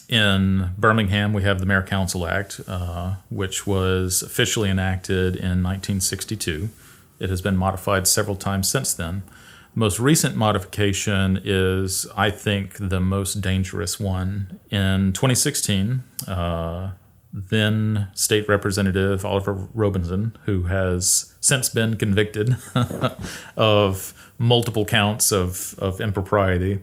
In Birmingham, we have the Mayor-Council Act, which was officially enacted in 1962. It has been modified several times since then. The most recent modification is, I think, the most dangerous one. In 2016, then State Representative Oliver Robinson, who has since been convicted of multiple counts of impropriety,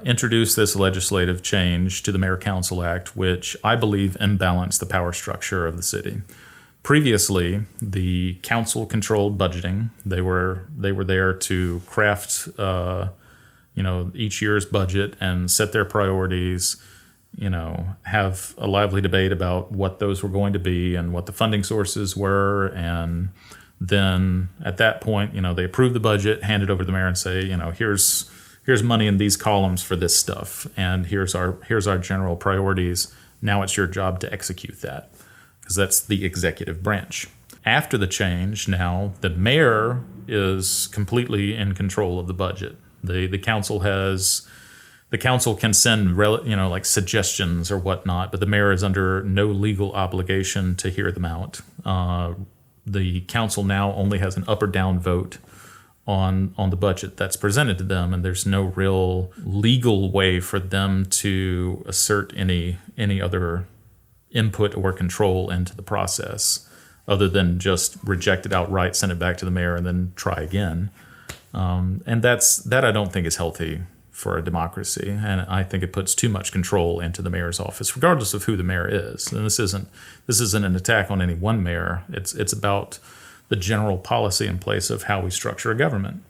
introduced this legislative change to the Mayor-Council Act, which I believe imbalanced the power structure of the city. Previously, the council controlled budgeting. They were there to craft, each year's budget and set their priorities. Have a lively debate about what those were going to be and what the funding sources were, and then at that point, they approve the budget, hand it over to the mayor, and say, here's money in these columns for this stuff, and here's our general priorities. Now it's your job to execute that, because that's the executive branch. After the change, now the mayor is completely in control of the budget. The council can send like suggestions or whatnot, but the mayor is under no legal obligation to hear them out. The council now only has an up or down vote on the budget that's presented to them, and there's no real legal way for them to assert any other input or control into the process other than just reject it outright, send it back to the mayor, and then try again. And that I don't think is healthy for a democracy, and I think it puts too much control into the mayor's office, regardless of who the mayor is. And this isn't an attack on any one mayor. It's about the general policy in place of how we structure a government.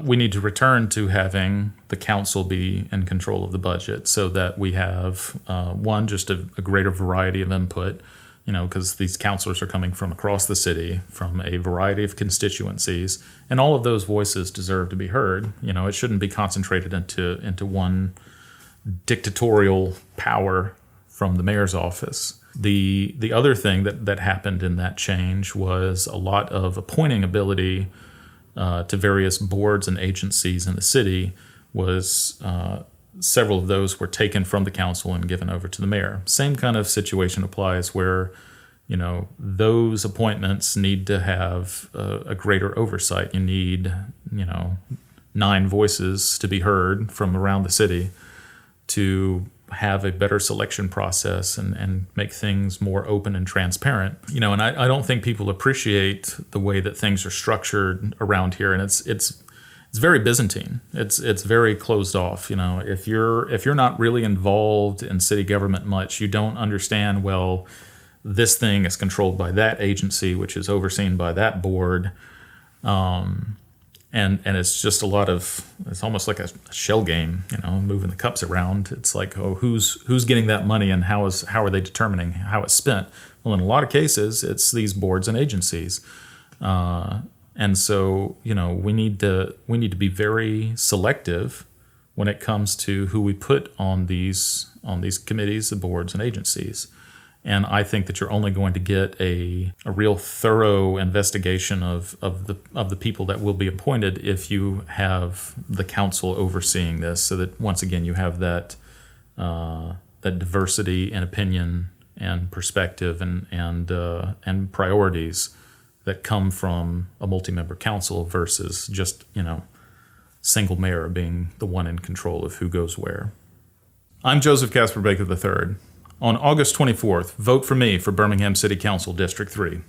We need to return to having the council be in control of the budget so that we have, just a greater variety of input, because these councilors are coming from across the city, from a variety of constituencies, and all of those voices deserve to be heard. It shouldn't be concentrated into one dictatorial power from the mayor's office. The other thing that happened in that change was a lot of appointing ability to various boards and agencies in the city. Several of those were taken from the council and given over to the mayor. Same kind of situation applies where, those appointments need to have a greater oversight. You need, 9 voices to be heard from around the city to have a better selection process and make things more open and transparent. And I don't think people appreciate the way that things are structured around here, and it's very Byzantine. It's very closed off. If you're not really involved in city government much, you don't understand, well, this thing is controlled by that agency, which is overseen by that board. And it's just it's almost like a shell game, moving the cups around. It's like, who's getting that money, and how are they determining how it's spent? Well, in a lot of cases, it's these boards and agencies. And so, we need to be very selective when it comes to who we put on these committees, the boards and agencies. And I think that you're only going to get a real thorough investigation of the people that will be appointed if you have the council overseeing this, so that once again you have that diversity in opinion and perspective and priorities that come from a multi-member council versus just single mayor being the one in control of who goes where. I'm Joseph Casper Baker III. On August 24th, vote for me for Birmingham City Council District 3.